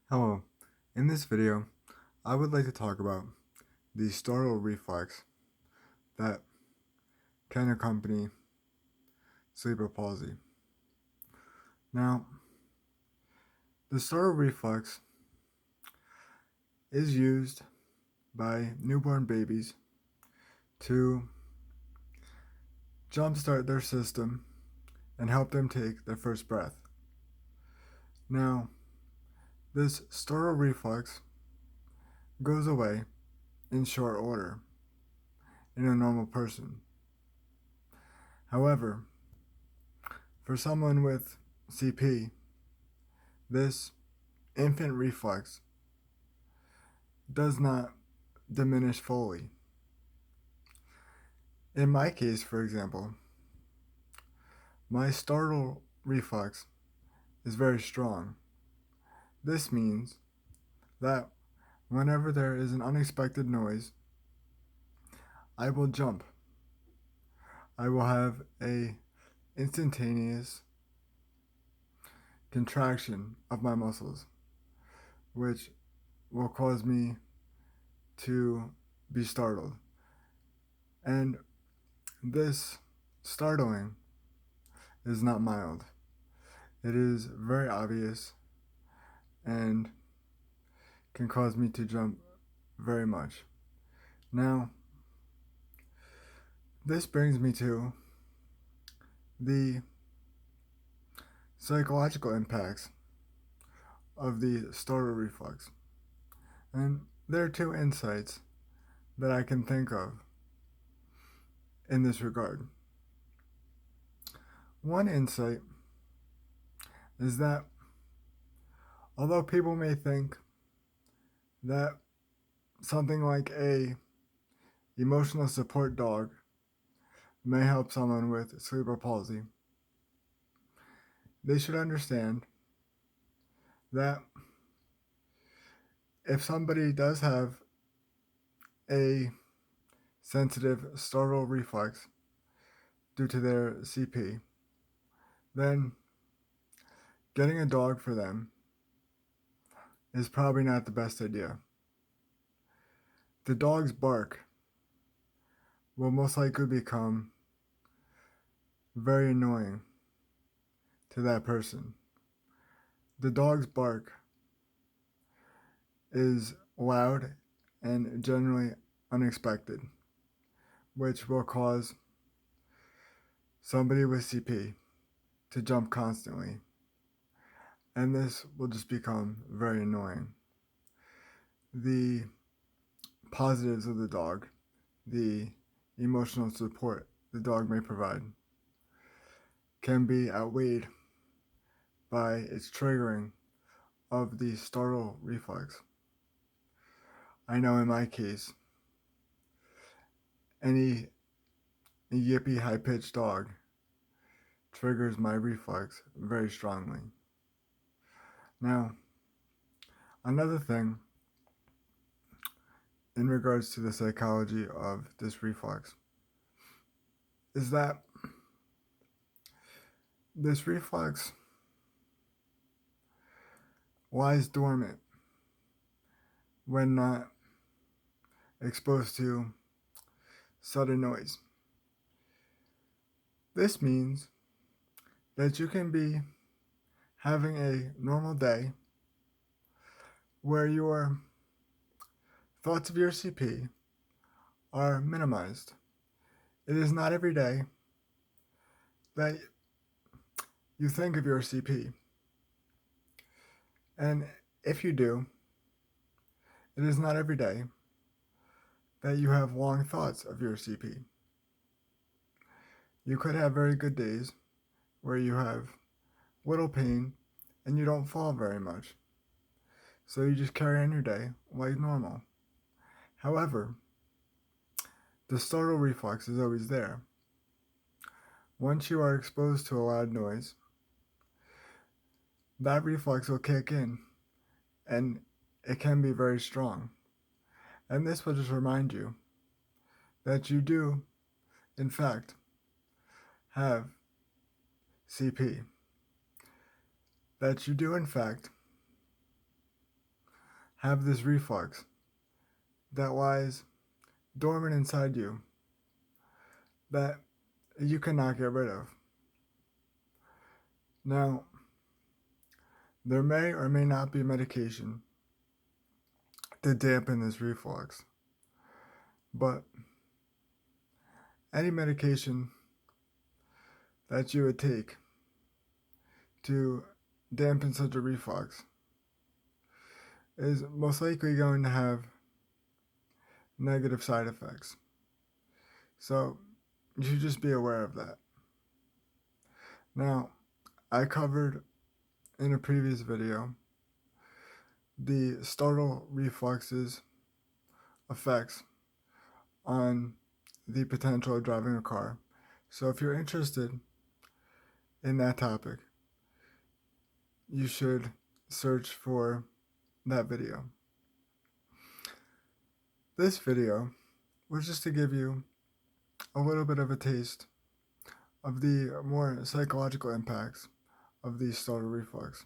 Hello, in this video, I would like to talk about the startle reflex that can accompany cerebral palsy. Now, the startle reflex is used by newborn babies to jumpstart their system and help them take their first breath. Now, this startle reflex goes away in short order in a normal person. However, for someone with CP, this infant reflex does not diminish fully. In my case, for example, my startle reflex is very strong. This means that whenever there is an unexpected noise, I will jump. I will have a instantaneous contraction of my muscles, which will cause me to be startled. And this startling is not mild. It is very obvious and can cause me to jump very much. Now, this brings me to the psychological impacts of the startle reflex. And there are two insights that I can think of in this regard. One insight is that although people may think that something like a emotional support dog may help someone with cerebral palsy, they should understand that if somebody does have a sensitive startle reflex due to their CP, then getting a dog for them is probably not the best idea. The dog's bark will most likely become very annoying to that person. The dog's bark is loud and generally unexpected, which will cause somebody with CP to jump constantly, and this will just become very annoying. The positives of the dog, the emotional support the dog may provide, can be outweighed by its triggering of the startle reflex. I know in my case, any yippy high pitched dog triggers my reflex very strongly. Now, another thing in regards to the psychology of this reflex is that this reflex lies dormant when not exposed to sudden noise. This means that you can be having a normal day where your thoughts of your CP are minimized. It is not every day that you think of your CP. And if you do, it is not every day that you have long thoughts of your CP. You could have very good days where you have little pain and you don't fall very much. So you just carry on your day like normal. However, the startle reflex is always there. Once you are exposed to a loud noise, that reflex will kick in and it can be very strong. And this will just remind you that you do, in fact, have CP. That you do, in fact, have this reflex that lies dormant inside you that you cannot get rid of. Now, there may or may not be medication to dampen this reflex, but any medication that you would take to dampen such a reflex is most likely going to have negative side effects. So you should just be aware of that. Now, I covered in a previous video the startle reflexes effects on the potential of driving a car. So if you're interested in that topic, you should search for that video. This video was just to give you a little bit of a taste of the more psychological impacts of the startle reflex.